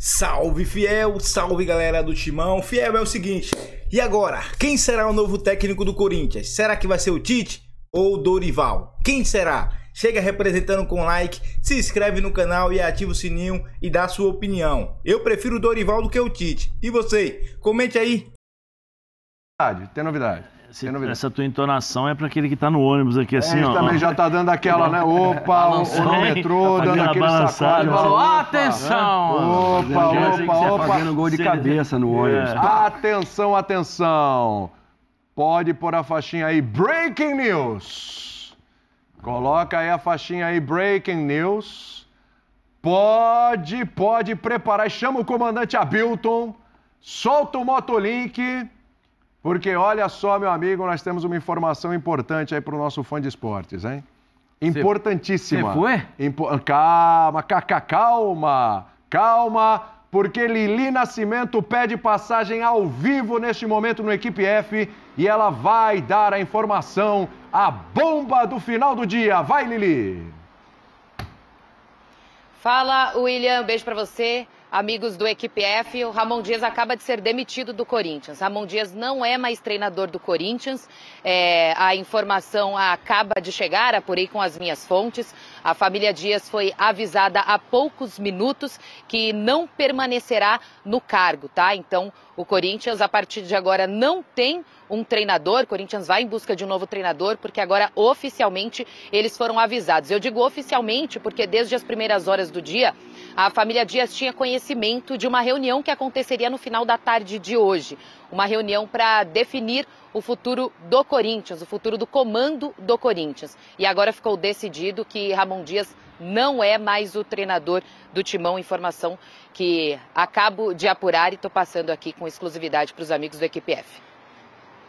Salve Fiel, salve galera do Timão. Fiel, é o seguinte, e agora? Quem será o novo técnico do Corinthians? Será que vai ser o Tite ou o Dorival? Quem será? Chega representando com like, se inscreve no canal e ativa o sininho e dá a sua opinião. Eu prefiro o Dorival do que o Tite. E você? Comente aí. Tem novidade. Essa tua entonação é para aquele que tá no ônibus aqui, assim, ó. Também já tá dando aquela, né? Opa, o metrô, tá dando aquele sacode. Falou, atenção! Opa. Fazendo gol de cabeça no ônibus. Atenção, atenção. Pode pôr a faixinha aí, Breaking News. Coloca aí a faixinha aí, Breaking News. Pode preparar. Chama o comandante Abilton. Solta o Motolink. Porque olha só, meu amigo, nós temos uma informação importante aí para o nosso fã de esportes, hein? Importantíssima. Você foi? Calma, porque Lili Nascimento pede passagem ao vivo neste momento no Equipe F e ela vai dar a informação, a bomba do final do dia. Vai, Lili! Fala, William, beijo para você. Amigos do Equipe F, o Ramon Dias acaba de ser demitido do Corinthians. Ramon Dias não é mais treinador do Corinthians. A informação acaba de chegar, apurei com as minhas fontes. A família Dias foi avisada há poucos minutos que não permanecerá no cargo, tá? Então, o Corinthians, a partir de agora, não tem um treinador. O Corinthians vai em busca de um novo treinador, porque agora, oficialmente, eles foram avisados. Eu digo oficialmente porque desde as primeiras horas do dia, a família Dias tinha conhecimento de uma reunião que aconteceria no final da tarde de hoje. Uma reunião para definir o futuro do Corinthians, o futuro do comando do Corinthians. E agora ficou decidido que Ramon Dias não é mais o treinador do Timão. Informação que acabo de apurar e estou passando aqui com exclusividade para os amigos do Equipe F.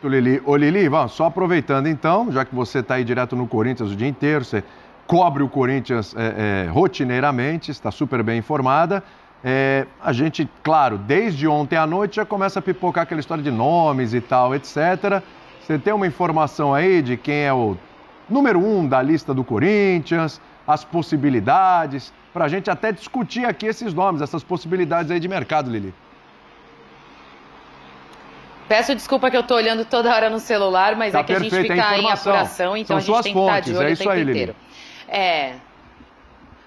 Lili. Ô Lili, só aproveitando então, já que você está aí direto no Corinthians o dia inteiro, você cobre o Corinthians rotineiramente, está super bem informada. A gente, claro, desde ontem à noite já começa a pipocar aquela história de nomes e tal, etc. Você tem uma informação aí de quem é o número 1 da lista do Corinthians, as possibilidades, para a gente até discutir aqui esses nomes, essas possibilidades aí de mercado, Lili. Peço desculpa que eu estou olhando toda hora no celular, mas é que a gente fica em apuração, então a gente tem que estar de olho o tempo inteiro.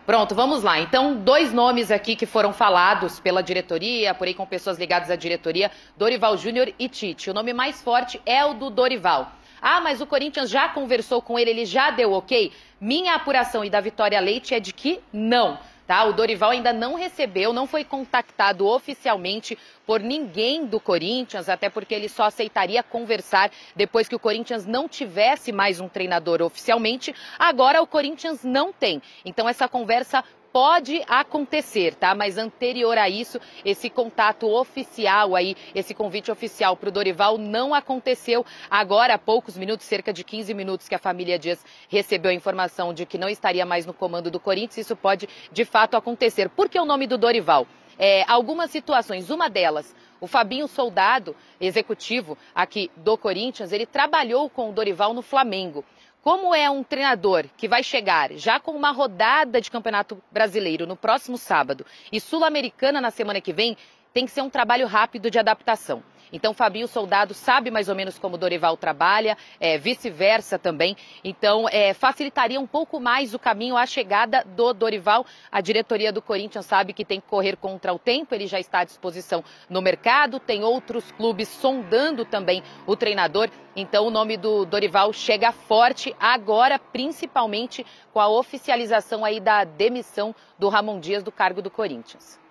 Pronto, vamos lá. Então, 2 nomes aqui que foram falados pela diretoria, apurei com pessoas ligadas à diretoria, Dorival Júnior e Tite. O nome mais forte é o do Dorival. Ah, mas o Corinthians já conversou com ele, ele já deu ok? Minha apuração e da Vitória Leite é de que não. Tá? O Dorival ainda não recebeu, não foi contactado oficialmente por ninguém do Corinthians, até porque ele só aceitaria conversar depois que o Corinthians não tivesse mais um treinador oficialmente. Agora o Corinthians não tem. Então essa conversa pode acontecer, tá? Mas anterior a isso, esse contato oficial aí, esse convite oficial para o Dorival não aconteceu. Agora, há poucos minutos, cerca de 15 minutos que a família Dias recebeu a informação de que não estaria mais no comando do Corinthians, isso pode de fato acontecer. Por que o nome do Dorival? Algumas situações, uma delas, o Fabinho Soldado, executivo aqui do Corinthians, ele trabalhou com o Dorival no Flamengo. Como é um treinador que vai chegar já com uma rodada de Campeonato Brasileiro no próximo sábado e Sul-Americana na semana que vem, tem que ser um trabalho rápido de adaptação. Então, Fabinho Soldado sabe mais ou menos como o Dorival trabalha, vice-versa também. Então, facilitaria um pouco mais o caminho à chegada do Dorival. A diretoria do Corinthians sabe que tem que correr contra o tempo, ele já está à disposição no mercado, tem outros clubes sondando também o treinador. Então, o nome do Dorival chega forte agora, principalmente com a oficialização aí da demissão do Ramon Dias do cargo do Corinthians.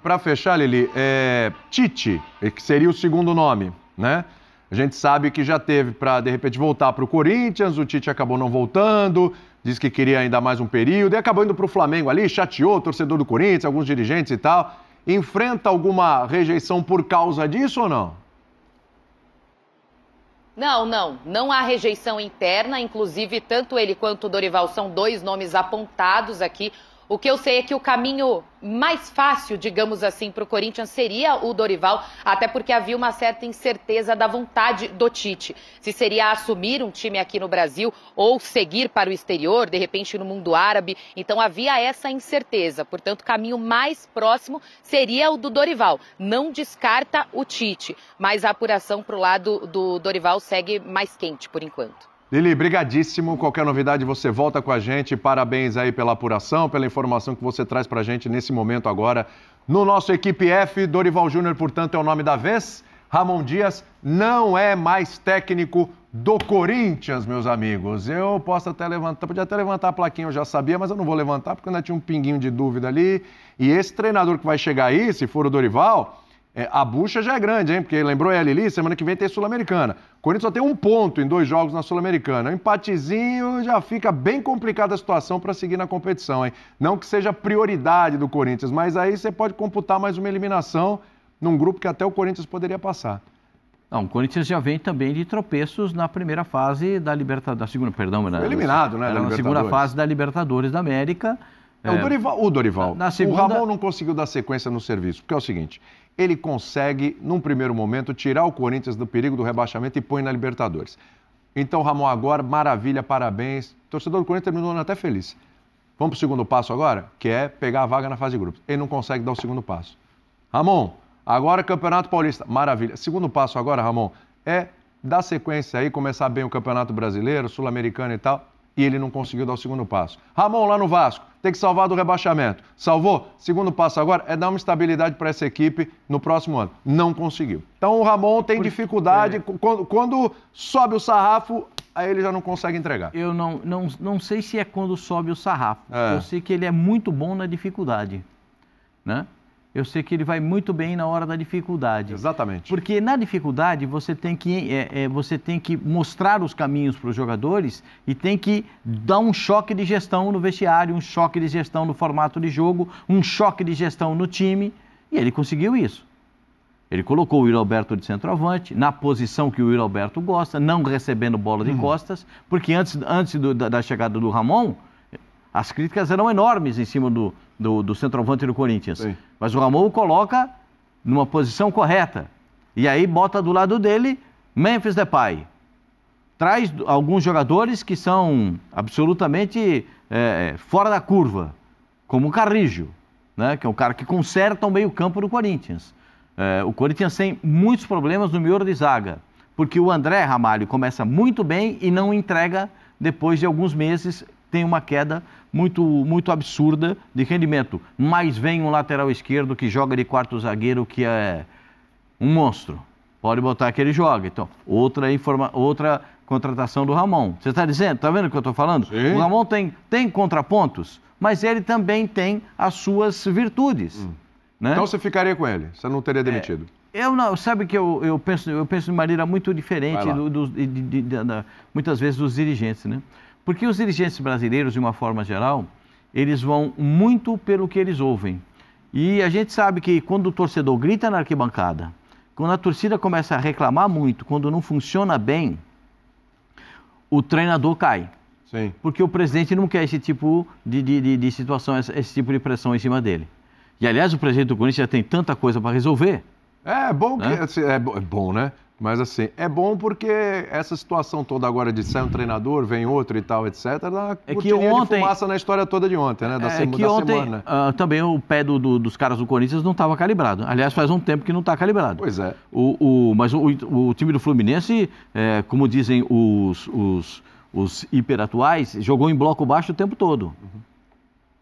Para fechar, Lili, Tite, que seria o segundo nome, né? A gente sabe que já teve para, de repente, voltar para o Corinthians, o Tite acabou não voltando, disse que queria ainda mais um período, e acabou indo para o Flamengo ali, chateou o torcedor do Corinthians, alguns dirigentes e tal. Enfrenta alguma rejeição por causa disso ou não? Não há rejeição interna, inclusive tanto ele quanto o Dorival são 2 nomes apontados aqui O que eu sei é que o caminho mais fácil, digamos assim, para o Corinthians seria o Dorival, até porque havia uma certa incerteza da vontade do Tite. Se seria assumir um time aqui no Brasil ou seguir para o exterior, de repente no mundo árabe. Então havia essa incerteza. Portanto, o caminho mais próximo seria o do Dorival. Não descarta o Tite, mas a apuração para o lado do Dorival segue mais quente por enquanto. Lili, brigadíssimo. Qualquer novidade você volta com a gente. Parabéns aí pela apuração, pela informação que você traz pra gente nesse momento agora. No nosso Equipe F, Dorival Júnior, portanto, é o nome da vez. Ramon Dias não é mais técnico do Corinthians, meus amigos. Eu posso até levantar, podia até levantar a plaquinha, eu já sabia, mas eu não vou levantar porque ainda tinha um pinguinho de dúvida ali. E esse treinador que vai chegar aí, se for o Dorival... a bucha já é grande, hein? Porque lembrou a Lili, semana que vem tem Sul-Americana. O Corinthians só tem 1 ponto em 2 jogos na Sul-Americana. Um empatezinho já fica bem complicada a situação para seguir na competição, hein? Não que seja prioridade do Corinthians, mas aí você pode computar mais uma eliminação num grupo que até o Corinthians poderia passar. Não, o Corinthians já vem também de tropeços na primeira fase da Libertadores, da segunda, perdão, foi eliminado, né? Na segunda fase da Libertadores da América. O Dorival. Na segunda... O Ramon não conseguiu dar sequência no serviço, porque é o seguinte, ele consegue, num primeiro momento, tirar o Corinthians do perigo do rebaixamento e põe na Libertadores. Então, Ramon, agora, maravilha, parabéns. O torcedor do Corinthians terminou até feliz. Vamos para o segundo passo agora, que é pegar a vaga na fase de grupos. Ele não consegue dar o segundo passo. Ramon, agora Campeonato Paulista, maravilha. Segundo passo agora, Ramon, é dar sequência aí, começar bem o Campeonato Brasileiro, Sul-Americano e tal, e ele não conseguiu dar o segundo passo. Ramon, lá no Vasco, tem que salvar do rebaixamento. Salvou? Segundo passo agora é dar uma estabilidade para essa equipe no próximo ano. Não conseguiu. Então o Ramon tem dificuldade, quando sobe o sarrafo, aí ele já não consegue entregar. Eu não sei se é quando sobe o sarrafo. Eu sei que ele é muito bom na dificuldade, né? Eu sei que ele vai muito bem na hora da dificuldade. Exatamente. Porque na dificuldade você tem que mostrar os caminhos para os jogadores e tem que dar um choque de gestão no vestiário, um choque de gestão no formato de jogo, um choque de gestão no time. E ele conseguiu isso. Ele colocou o Yuri Alberto de centroavante, na posição que o Yuri Alberto gosta, não recebendo bola de costas, porque antes da chegada do Ramon, as críticas eram enormes em cima do centroavante do Corinthians. Sim. Mas o Ramon o coloca numa posição correta. E aí bota do lado dele Memphis Depay. Traz alguns jogadores que são absolutamente fora da curva, como o Carrillo, né? Que é um cara que conserta o meio-campo do Corinthians. O Corinthians tem muitos problemas no miolo de zaga, porque o André Ramalho começa muito bem e não entrega depois de alguns meses. Tem uma queda muito absurda de rendimento. Mas vem um lateral esquerdo que joga de quarto zagueiro, que é um monstro. Pode botar que ele joga. Então, outra contratação do Ramon. Você está dizendo? Está vendo o que eu estou falando? Sim. O Ramon tem contrapontos, mas ele também tem as suas virtudes. Né? Então você ficaria com ele? Você não teria demitido? Sabe que eu penso de maneira muito diferente, muitas vezes, dos dirigentes, né? Porque os dirigentes brasileiros, de uma forma geral, eles vão muito pelo que eles ouvem. E a gente sabe que quando o torcedor grita na arquibancada, quando a torcida começa a reclamar muito, quando não funciona bem, o treinador cai. Sim. Porque o presidente não quer esse tipo de situação, esse tipo de pressão em cima dele. E, aliás, o presidente do Corinthians já tem tanta coisa para resolver. É bom, né? É bom, né? Mas assim, é bom porque essa situação toda agora de sair um treinador, vem outro e tal, etc., dá cortininha de fumaça na história toda de ontem, né? Da semana. Também o pé dos caras do Corinthians não estava calibrado. Aliás, faz um tempo que não está calibrado. Pois é. Mas o time do Fluminense, como dizem os hiperatuais, jogou em bloco baixo o tempo todo.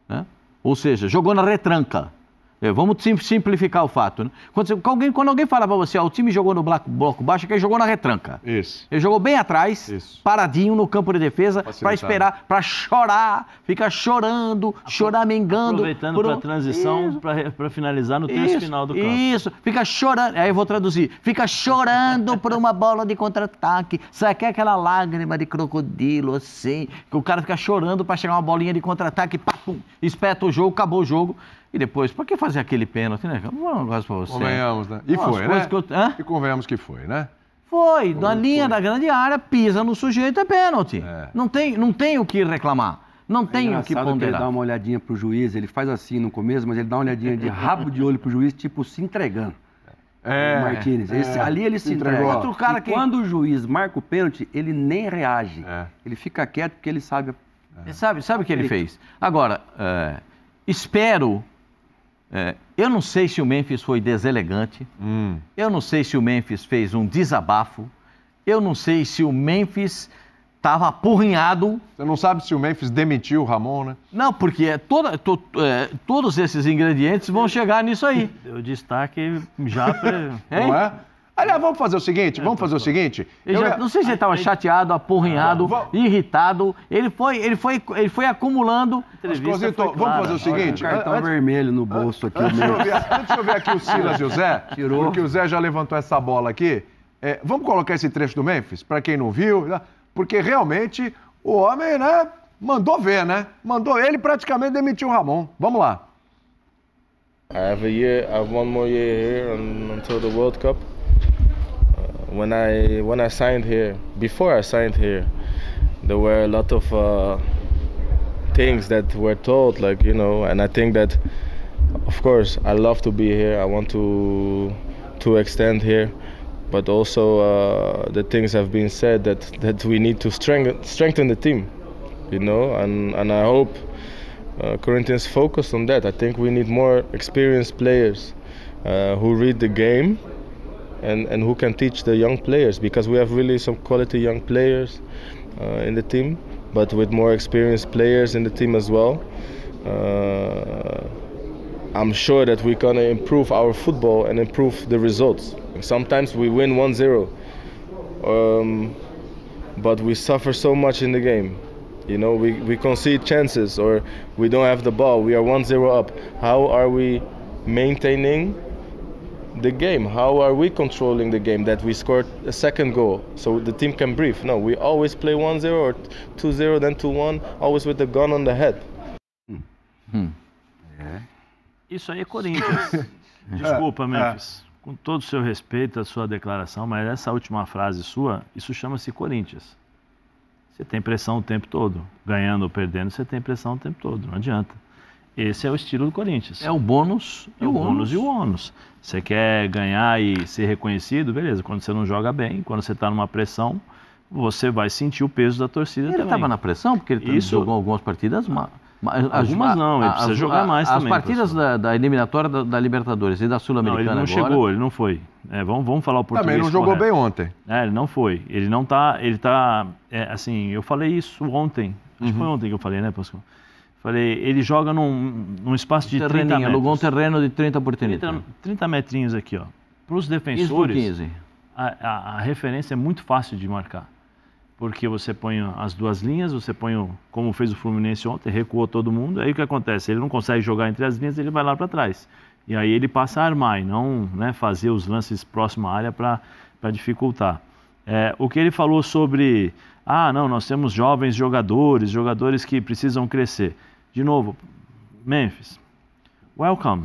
Né? Ou seja, jogou na retranca. Vamos simplificar o fato, né? Quando alguém fala para você, o time jogou no bloco baixo, que ele jogou na retranca. Isso. Ele jogou bem atrás, paradinho no campo de defesa, para esperar, para chorar, fica chorando, choramingando. Aproveitando para a transição, para finalizar no terço final do campo. Isso, fica chorando, aí eu vou traduzir, fica chorando por uma bola de contra-ataque, sabe aquela lágrima de crocodilo, assim, que o cara fica chorando para chegar uma bolinha de contra-ataque, pum, espeta o jogo, acabou o jogo. E depois, por que fazer aquele pênalti, né? Um negócio pra você. Convenhamos, né? E foi, né? E convenhamos que foi, né? Na linha da grande área, pisa no sujeito, é pênalti. Não tem o que reclamar. Não tem o que Ele dá ponderar. uma olhadinha pro juiz, ele faz assim no começo, mas ele dá uma olhadinha de rabo de olho pro juiz, tipo, se entregando. O Martínez. Ali ele se entrega. Outro cara que... Quando o juiz marca o pênalti, ele nem reage. Ele fica quieto porque ele sabe... Sabe o que ele fez? Agora, espero... eu não sei se o Memphis foi deselegante. Eu não sei se o Memphis fez um desabafo. Eu não sei se o Memphis estava apurrinhado. Você não sabe se o Memphis demitiu o Ramon, né? Não, porque todos esses ingredientes vão chegar nisso aí. Deu destaque já... Não é? Aliás, vamos fazer o seguinte, Não sei se ele estava chateado, apurrinhado, irritado. Ele foi acumulando. Vamos fazer o seguinte. Cartão vermelho no bolso aqui. Antes de eu ver aqui o Silas e o Zé, porque o Zé já levantou essa bola aqui. Vamos colocar esse trecho do Memphis, para quem não viu, porque realmente o homem, né, mandou ver, né? Ele praticamente demitiu o Ramon. Vamos lá. I have one more year here until the World Cup. When I signed here, before I signed here, there were a lot of things that were told, like, you know, and I think that, of course, I love to be here. I want to extend here, but also the things have been said that we need to strengthen the team, you know, and I hope Corinthians focus on that. I think we need more experienced players who read the game. And who can teach the young players, because we have really some quality young players in the team, but with more experienced players in the team as well. I'm sure that we're gonna improve our football and improve the results. Sometimes we win 1-0, but we suffer so much in the game. You know, we concede chances or we don't have the ball. We are 1-0 up. How are we maintaining the game? How are we controlling the game that we scored a second goal so the team can breathe? No, we always play 1-0 or 2-0, then 2-1, always with the gun on the head. Isso aí é Corinthians. Desculpa, Memphis. Com todo o seu respeito à sua declaração, mas essa última frase sua, isso chama-se Corinthians. Você tem pressão o tempo todo. Ganhando ou perdendo, você tem pressão o tempo todo. Não adianta. Esse é o estilo do Corinthians. É o bônus e o bônus e o ônus. Você quer ganhar e ser reconhecido, beleza. Quando você não joga bem, quando você está numa pressão, você vai sentir o peso da torcida também. Ele estava na pressão porque ele jogou algumas partidas mal. Algumas não, ele precisa jogar mais também. As partidas da eliminatória da Libertadores e da Sul-Americana agora... Não, ele não chegou, ele não foi. Vamos falar o português. Também não jogou bem ontem. Ele não foi. Ele não tá... Ele tá... assim, eu falei isso ontem. Acho que foi ontem que eu falei, né, Pascoal? Falei, ele joga num espaço de 30 metros. Alugou um terreno de 30 por 30. 30 metrinhos aqui, ó. Para os defensores, a referência é muito fácil de marcar. Porque você põe as duas linhas, você põe, como fez o Fluminense ontem, recuou todo mundo. Aí o que acontece? Ele não consegue jogar entre as linhas, ele vai lá para trás. E aí ele passa a armar e não, né, fazer os lances próximo à área para dificultar. O que ele falou sobre... não, nós temos jovens jogadores que precisam crescer. De novo, Memphis, welcome.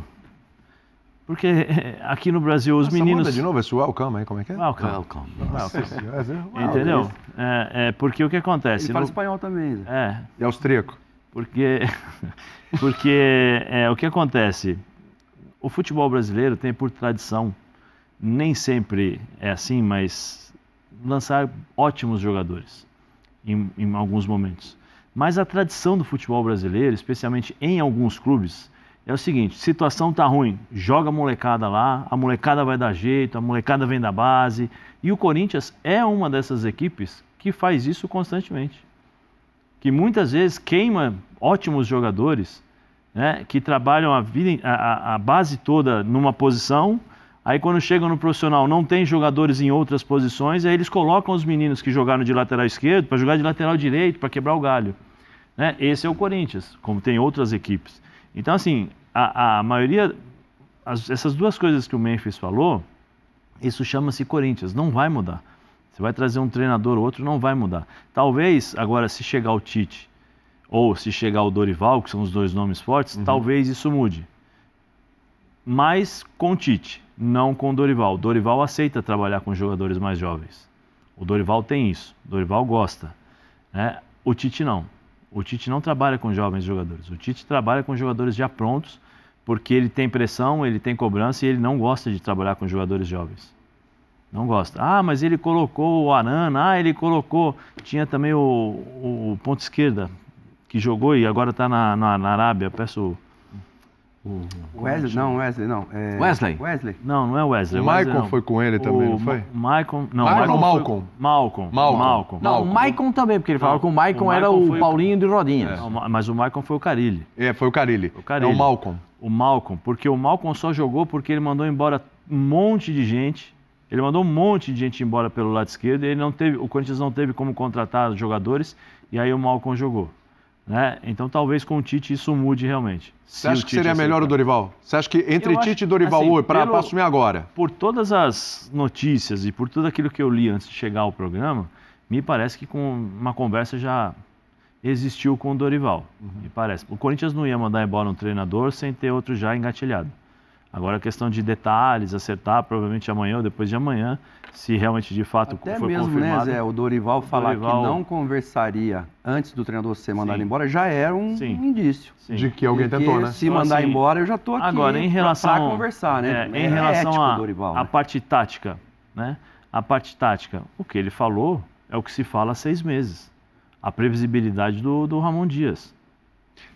Porque aqui no Brasil os meninos... Manda de novo esse welcome aí, como é que é? Welcome. Entendeu? Porque o que acontece... Ele fala espanhol também. E austríaco. Porque o que acontece... O futebol brasileiro tem por tradição, nem sempre é assim, mas lançar ótimos jogadores em alguns momentos. Mas a tradição do futebol brasileiro, especialmente em alguns clubes, é o seguinte: situação tá ruim, joga a molecada lá, a molecada vai dar jeito, a molecada vem da base. E o Corinthians é uma dessas equipes que faz isso constantemente. Que muitas vezes queima ótimos jogadores, né, que trabalham a base toda numa posição. Aí quando chegam no profissional não tem jogadores em outras posições, aí eles colocam os meninos que jogaram de lateral esquerdo para jogar de lateral direito, para quebrar o galho. Né? Esse é o Corinthians, como tem outras equipes. Então, assim, a maioria, essas duas coisas que o Memphis falou, isso chama-se Corinthians, não vai mudar. Você vai trazer um treinador ou outro, não vai mudar. Talvez, agora, se chegar o Tite ou se chegar o Dorival, que são os dois nomes fortes, talvez isso mude. Mas com o Tite, não com o Dorival. O Dorival aceita trabalhar com jogadores mais jovens. O Dorival tem isso. O Dorival gosta. Né? O Tite não. O Tite não trabalha com jovens jogadores. O Tite trabalha com jogadores já prontos, porque ele tem pressão, ele tem cobrança e ele não gosta de trabalhar com jogadores jovens. Não gosta. Ah, mas ele colocou o Arana, ele colocou... Tinha também o ponto esquerda, que jogou e agora está na Arábia. Peço... Wesley não. Wesley? Não é Wesley. O Maicon foi com ele também, não foi? Malcolm. Não, o Maicon também, porque ele falava que o Maicon era o Paulinho de Rodinhas. Mas o Maicon foi o Carille. Foi o Carille. É o Malcolm. O Malcolm, porque o Malcolm só jogou porque ele mandou embora um monte de gente. Ele mandou um monte de gente embora pelo lado esquerdo e o Corinthians não teve como contratar jogadores e aí o Malcolm jogou. Né? Então talvez com o Tite isso mude realmente. Você acha que seria melhor o Dorival? Você acha que entre Tite e Dorival hoje, para assumir agora? Por todas as notícias e por tudo aquilo que eu li antes de chegar ao programa, me parece que com uma conversa já existiu com o Dorival. Me parece. O Corinthians não ia mandar embora um treinador sem ter outro já engatilhado. Agora a questão de detalhes, acertar, provavelmente amanhã ou depois de amanhã, se realmente de fato até foi mesmo, confirmado. Né, Zé, o Dorival falar que não conversaria antes do treinador ser mandado embora já era um indício. De que alguém tentou, né? Se mandar embora, eu já estou aqui agora, em relação para conversar, né? Em relação à Dorival, parte tática, né? A parte tática, o que ele falou é o que se fala há 6 meses. A previsibilidade do Ramon Dias.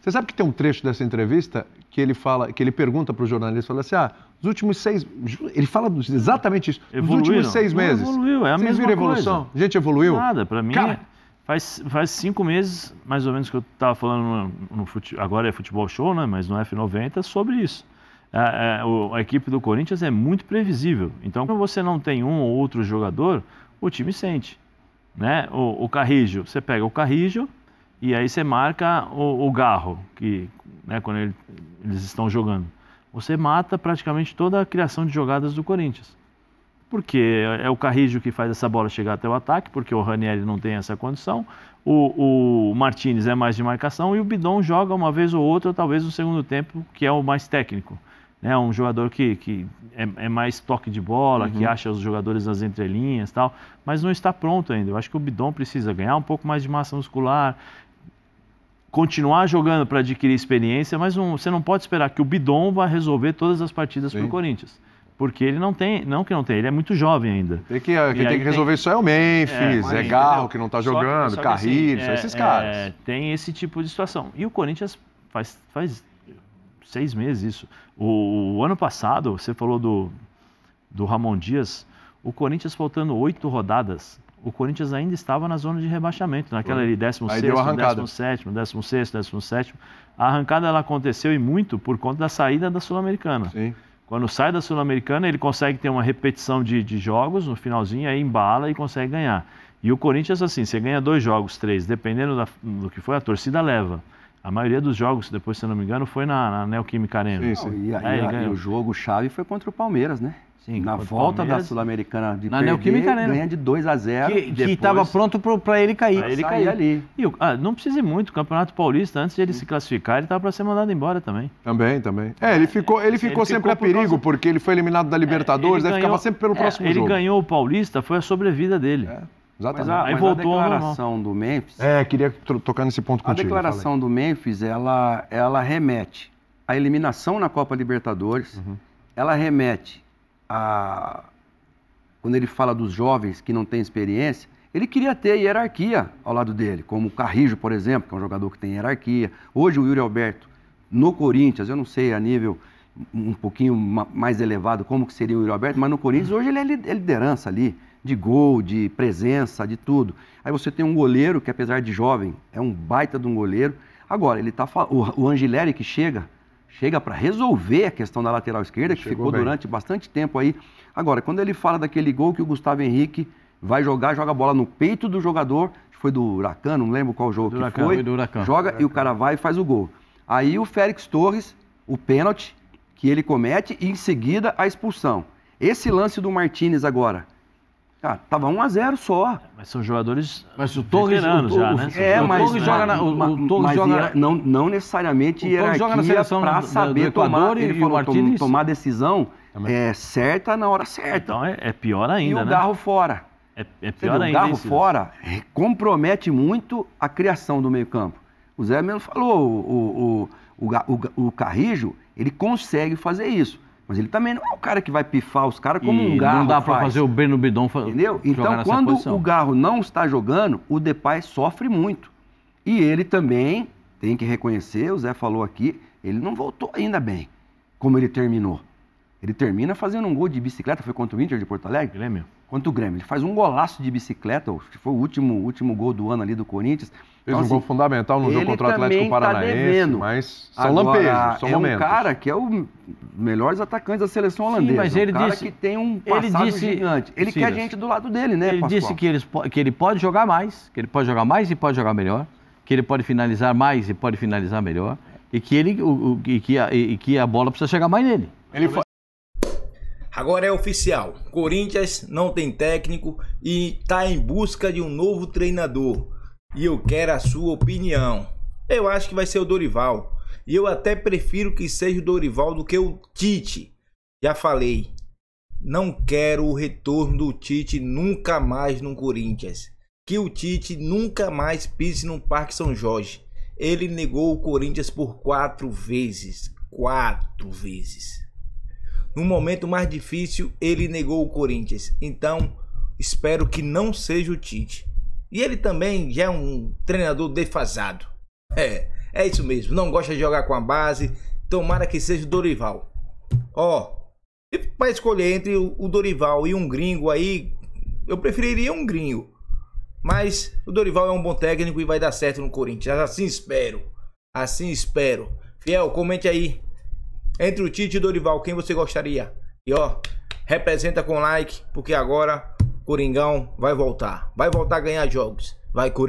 Você sabe que tem um trecho dessa entrevista que ele fala, que ele pergunta para o jornalista, fala assim, os últimos 6... Ele fala exatamente isso. Os últimos 6 meses. Evoluiu, é a mesma coisa. Evolução? A gente evoluiu? Nada, para mim... Cara, faz 5 meses, mais ou menos, que eu estava falando agora é Futebol Show, né? Mas no F90, sobre isso. A equipe do Corinthians é muito previsível. Então, quando você não tem um ou outro jogador, o time sente. Né? O Carrillo, você pega o Carrillo e aí você marca o Garro, que, né, quando eles estão jogando. Você mata praticamente toda a criação de jogadas do Corinthians. Porque é o Carrillo que faz essa bola chegar até o ataque, porque o Ranieri não tem essa condição. O Martínez é mais de marcação e o Bidon joga uma vez ou outra, talvez no segundo tempo, que é o mais técnico. É um jogador que é mais toque de bola, que acha os jogadores nas entrelinhas e tal, mas não está pronto ainda. Eu acho que o Bidon precisa ganhar um pouco mais de massa muscular, continuar jogando para adquirir experiência, mas você não pode esperar que o Bidon vá resolver todas as partidas para o Corinthians. Porque ele não tem, ele é muito jovem ainda. Quem tem que resolver isso é o Memphis, Garro que não está jogando, Carrillo, são esses caras. Tem esse tipo de situação. E o Corinthians faz 6 meses isso. O ano passado, você falou do Ramon Dias, o Corinthians faltando 8 rodadas, o Corinthians ainda estava na zona de rebaixamento, naquela ali, 16º, 17º. A arrancada ela aconteceu e muito por conta da saída da Sul-Americana. Sim. Quando sai da Sul-Americana, ele consegue ter uma repetição de jogos no finalzinho, aí embala e consegue ganhar. E o Corinthians, assim, você ganha 2 jogos, 3, dependendo do que foi, a torcida leva. A maioria dos jogos, depois, se eu não me engano, foi na Neoquímica Arena. E o jogo-chave foi contra o Palmeiras, né? Sim, na volta da Sul-Americana de na Neoquímica Arena. Ganha de 2-0. Que estava pronto para ele cair. Para ele cair ali. E não precisa ir muito. O Campeonato Paulista, antes de ele se classificar, ele estava para ser mandado embora também. Também. Ele ficou sempre a perigo, porque ele foi eliminado da Libertadores, aí ficava sempre pelo próximo jogo. Ele ganhou o Paulista, foi a sobrevida dele. Exatamente. Mas voltou a declaração do Memphis... queria tocar nesse ponto contigo. A declaração do Memphis, ela remete à eliminação na Copa Libertadores, ela remete quando ele fala dos jovens que não têm experiência, ele queria ter hierarquia ao lado dele, como o Carrillo, por exemplo, que é um jogador que tem hierarquia. Hoje o Yuri Alberto, no Corinthians, eu não sei a nível um pouquinho mais elevado como que seria o Yuri Alberto, mas no Corinthians hoje ele é liderança ali, de gol, de presença, de tudo. Aí você tem um goleiro que, apesar de jovem, é um baita de um goleiro. Agora, o Angileri que chega para resolver a questão da lateral esquerda, que ficou durante bastante tempo aí. Agora, quando ele fala daquele gol que o Gustavo Henrique vai joga a bola no peito do jogador, foi do Huracan, não lembro qual jogo que foi, joga e o cara vai e faz o gol. Aí o Félix Torres, o pênalti que ele comete e em seguida a expulsão. Esse lance do Martínez agora, cara, tava 1-0 só. Mas são jogadores veteranos já, né? Mas o Torres joga não necessariamente hierarquia para saber tomar, ele falou, tomar decisão certa na hora certa. Então é pior ainda, né? E o Garro fora. É pior ainda. O Garro fora compromete muito a criação do meio-campo. O Zé mesmo falou, o Carrijo, ele consegue fazer isso. Mas ele também não é o cara que vai pifar os caras como um Garro não dá para faz. fazer o Breno Bidon entendeu? Então, quando o Garro não está jogando, o Depay sofre muito. E ele também tem que reconhecer, o Zé falou aqui, ele não voltou ainda bem, como ele terminou. Ele termina fazendo um gol de bicicleta, foi contra o Inter de Porto Alegre? Grêmio. Contra o Grêmio. Ele faz um golaço de bicicleta, que foi o último gol do ano ali do Corinthians. Fez um gol fundamental no jogo contra o Atlético Paranaense, mas são lampejos, são momentos. É um cara que é o melhores atacantes da seleção holandesa. Sim, mas ele cara disse, que tem um passado gigante. Ele quer gente do lado dele, né, Ele Pascoal? disse que ele pode jogar mais, que ele pode jogar mais e pode jogar melhor, que ele pode finalizar mais e pode finalizar melhor, e que a bola precisa chegar mais nele. Agora é oficial, Corinthians não tem técnico e está em busca de um novo treinador. E eu quero a sua opinião. Eu acho que vai ser o Dorival. E eu até prefiro que seja o Dorival do que o Tite. Já falei, não quero o retorno do Tite nunca mais no Corinthians. Que o Tite nunca mais pise no Parque São Jorge. Ele negou o Corinthians por 4 vezes. 4 vezes. No momento mais difícil, ele negou o Corinthians. Então, espero que não seja o Tite. E ele também já é um treinador defasado. É isso mesmo. Não gosta de jogar com a base. Tomara que seja o Dorival. Para escolher entre o Dorival e um gringo aí, eu preferiria um gringo. Mas o Dorival é um bom técnico e vai dar certo no Corinthians. Assim espero. Assim espero. Fiel, comente aí. Entre o Tite e o Dorival, quem você gostaria? E representa com like, porque agora Coringão vai voltar. Vai voltar a ganhar jogos. Vai, Coringão.